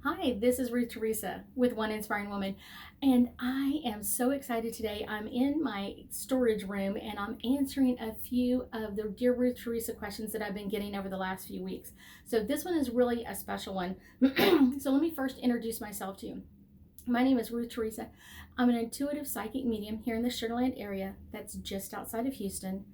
Hi, this is Ruth Theresa with One Inspiring Woman, and I am so excited today. I'm in my storage room and I'm answering a few of the Dear Ruth Theresa questions that I've been getting over the last few weeks. So, this one is really a special one. So, let me first introduce myself to you. My name is Ruth Theresa. I'm an intuitive psychic medium here in the Sugar Land area that's just outside of Houston.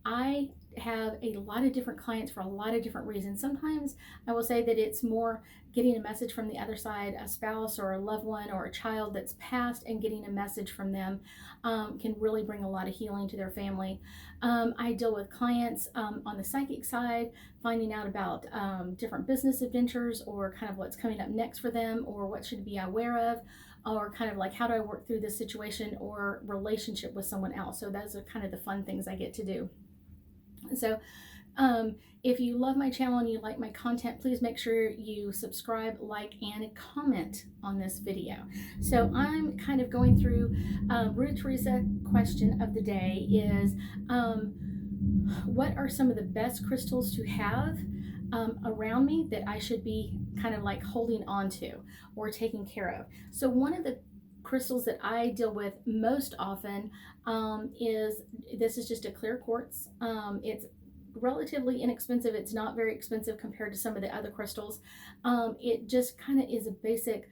I have a lot of different clients for a lot of different reasons. Sometimes I will say that it's more getting a message from the other side, a spouse or a loved one or a child that's passed, and getting a message from them can really bring a lot of healing to their family. I deal with clients on the psychic side, finding out about different business adventures or kind of what's coming up next for them or what should be aware of, or kind of like how do I work through this situation or relationship with someone else. So those are kind of the fun things I get to do. So, if you love my channel and you like my content, please make sure you subscribe, like, and comment on this video. So I'm kind of going through Ruth Theresa question of the day is what are some of the best crystals to have around me that I should be kind of like holding on to or taking care of? So one of the crystals that I deal with most often is this is just a clear quartz. It's relatively inexpensive. It's not very expensive compared to some of the other crystals. It just kind of is a basic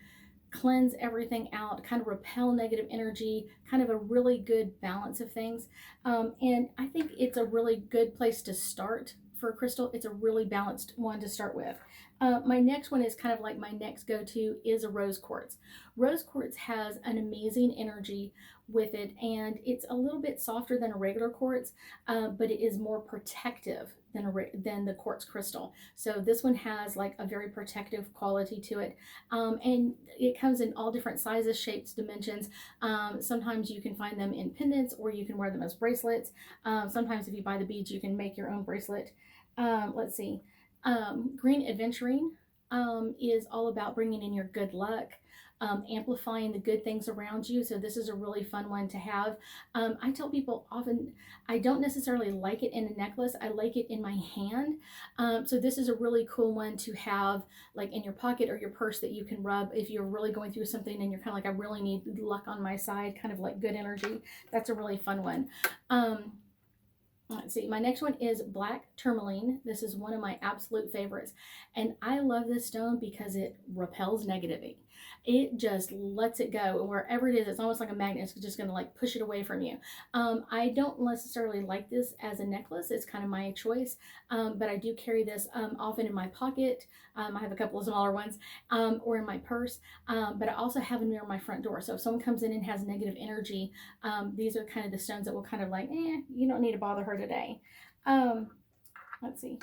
cleanse everything out, kind of repel negative energy, kind of a really good balance of things. And I think it's a really good place to start for a crystal. It's a really balanced one to start with. My next one is kind of like my next go-to is a rose quartz. Rose quartz has an amazing energy with it, and it's a little bit softer than a regular quartz, but it is more protective than the quartz crystal. So this one has like a very protective quality to it, and it comes in all different sizes, shapes, dimensions. Sometimes you can find them in pendants, or you can wear them as bracelets. Sometimes if you buy the beads, you can make your own bracelet. Let's see. Green Adventuring is all about bringing in your good luck, amplifying the good things around you. So this is a really fun one to have. I tell people often I don't necessarily like it in a necklace. I like it in my hand. So this is a really cool one to have like in your pocket or your purse that you can rub if you're really going through something and you're kind of like, I really need luck on my side, kind of like good energy. That's a really fun one. Let's see, my next one is black tourmaline. This is one of my absolute favorites. And I love this stone because it repels negativity. It just lets it go wherever it is. It's almost like a magnet. It's just going to like push it away from you. I don't necessarily like this as a necklace. It's kind of my choice. But I do carry this often in my pocket. I have a couple of smaller ones, or in my purse. But I also have them near my front door. So if someone comes in and has negative energy, these are kind of the stones that will kind of like, you don't need to bother her today. Let's see.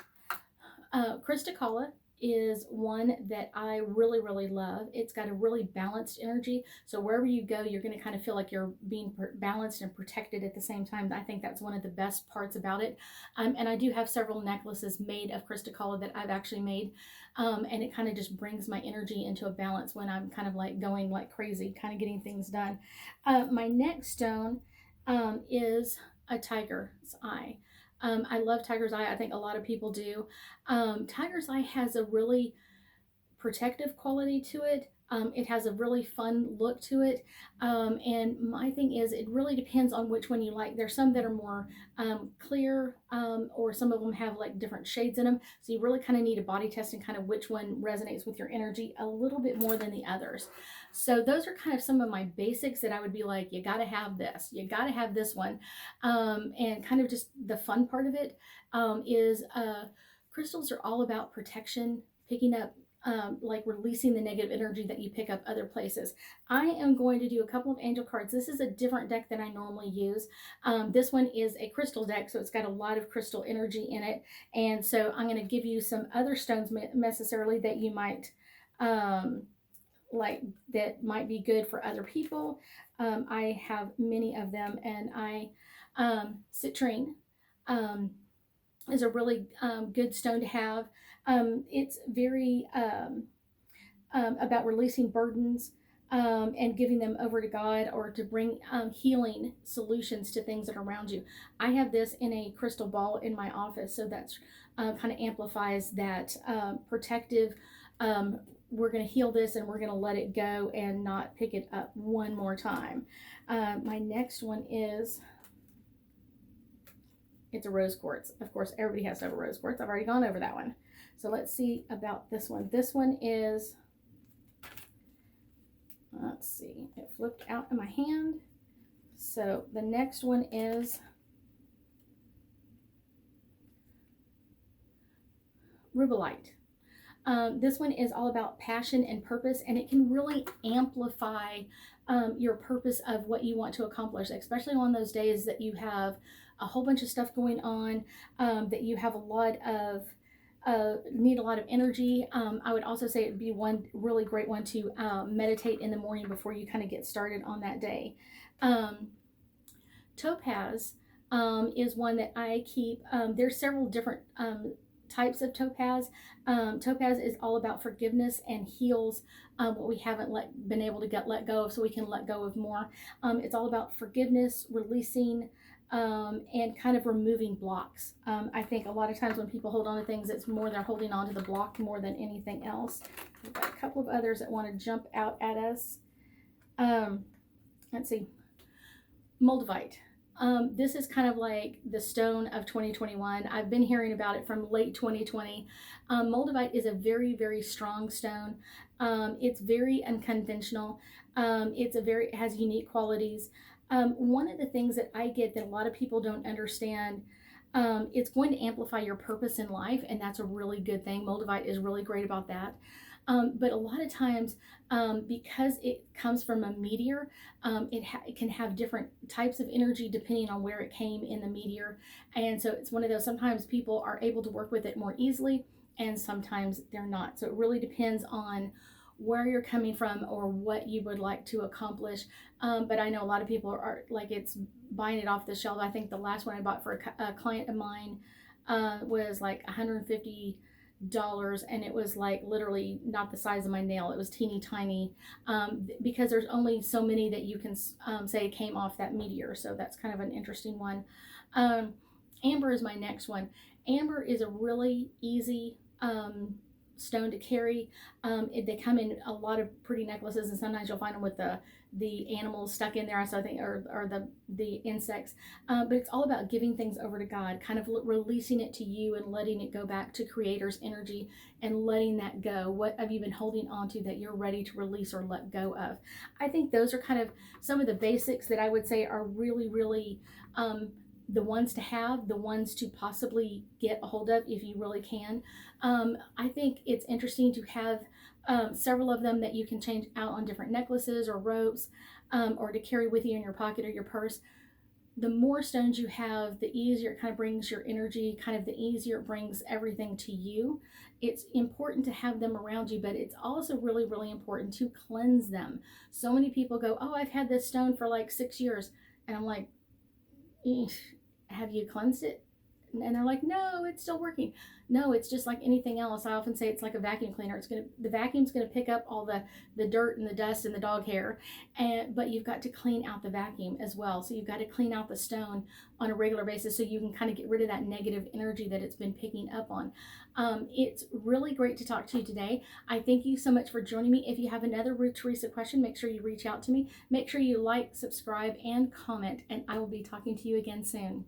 Christocala is one that I really, really love. It's got a really balanced energy. So wherever you go, you're going to kind of feel like you're being balanced and protected at the same time. I think that's one of the best parts about it. And I do have several necklaces made of Christocala that I've actually made. And it kind of just brings my energy into a balance when I'm kind of like going like crazy, kind of getting things done. My next stone is a tiger's eye. I love tiger's eye. I think a lot of people do. Tiger's eye has a really protective quality to it. It has a really fun look to it. And my thing is, it really depends on which one you like. There's some that are more clear, or some of them have like different shades in them. So you really kind of need a body test and kind of which one resonates with your energy a little bit more than the others. So those are kind of some of my basics that I would be like, you got to have this, you got to have this one. And kind of just the fun part of it is crystals are all about protection, picking up like releasing the negative energy that you pick up other places. I am going to do a couple of angel cards. This is a different deck than I normally use. This one is a crystal deck, so it's got a lot of crystal energy in it. And so I'm going to give you some other stones necessarily that you might like, that might be good for other people. I have many of them, and Citrine is a really good stone to have. It's very about releasing burdens and giving them over to God, or to bring healing solutions to things that are around you. I have this in a crystal ball in my office, so that's kind of amplifies that protective we're going to heal this and we're going to let it go and not pick it up one more time. My next one is, it's a rose quartz. Of course, everybody has to have a rose quartz. I've already gone over that one. So let's see about this one. This one is, let's see, it flipped out in my hand. So the next one is Rubilite. This one is all about passion and purpose, and it can really amplify your purpose of what you want to accomplish, especially on those days that you have a whole bunch of stuff going on, that you have a lot of need a lot of energy. I would also say it'd be one really great one to meditate in the morning before you kind of get started on that day. Topaz is one that I keep. There's several different types of topaz. Topaz is all about forgiveness and heals what we haven't been able to let go of, so we can let go of more. It's all about forgiveness, releasing, and kind of removing blocks. I think a lot of times when people hold on to things, it's more they're holding on to the block more than anything else. We've got a couple of others that want to jump out at us. Let's see. Mulvite. This is kind of like the stone of 2021. I've been hearing about it from late 2020. Mulvite is a very, very strong stone. It's very unconventional. It has unique qualities. One of the things that I get that a lot of people don't understand, it's going to amplify your purpose in life, and that's a really good thing. Mulvite is really great about that. But a lot of times, because it comes from a meteor, it can have different types of energy depending on where it came in the meteor. And so it's one of those, sometimes people are able to work with it more easily, and sometimes they're not. So it really depends on where you're coming from or what you would like to accomplish. But I know a lot of people are like, it's buying it off the shelf. I think the last one I bought for a client of mine was like $150, and it was like literally not the size of my nail. It was teeny tiny, because there's only so many that you can say came off that meteor. So that's kind of an interesting one. Amber is my next one. Amber is a really easy stone to carry. They come in a lot of pretty necklaces, and sometimes you'll find them with the animals stuck in there, so I think, or the insects. But it's all about giving things over to God, kind of releasing it to you and letting it go back to Creator's energy and letting that go. What have you been holding on to that you're ready to release or let go of? I think those are kind of some of the basics that I would say are really, really the ones to have, the ones to possibly get a hold of if you really can. I think it's interesting to have several of them that you can change out on different necklaces or ropes, or to carry with you in your pocket or your purse. The more stones you have, the easier it kind of brings your energy, kind of the easier it brings everything to you. It's important to have them around you, but it's also really, really important to cleanse them. So many people go, oh, I've had this stone for like 6 years. And I'm like, have you cleansed it? And they're like, no, it's still working. No, it's just like anything else. I often say it's like a vacuum cleaner. The vacuum's gonna pick up all the dirt and the dust and the dog hair, but you've got to clean out the vacuum as well. So you've got to clean out the stone on a regular basis so you can kind of get rid of that negative energy that it's been picking up on. It's really great to talk to you today. I thank you so much for joining me. If you have another Ruth Theresa question, make sure you reach out to me. Make sure you like, subscribe, and comment, and I will be talking to you again soon.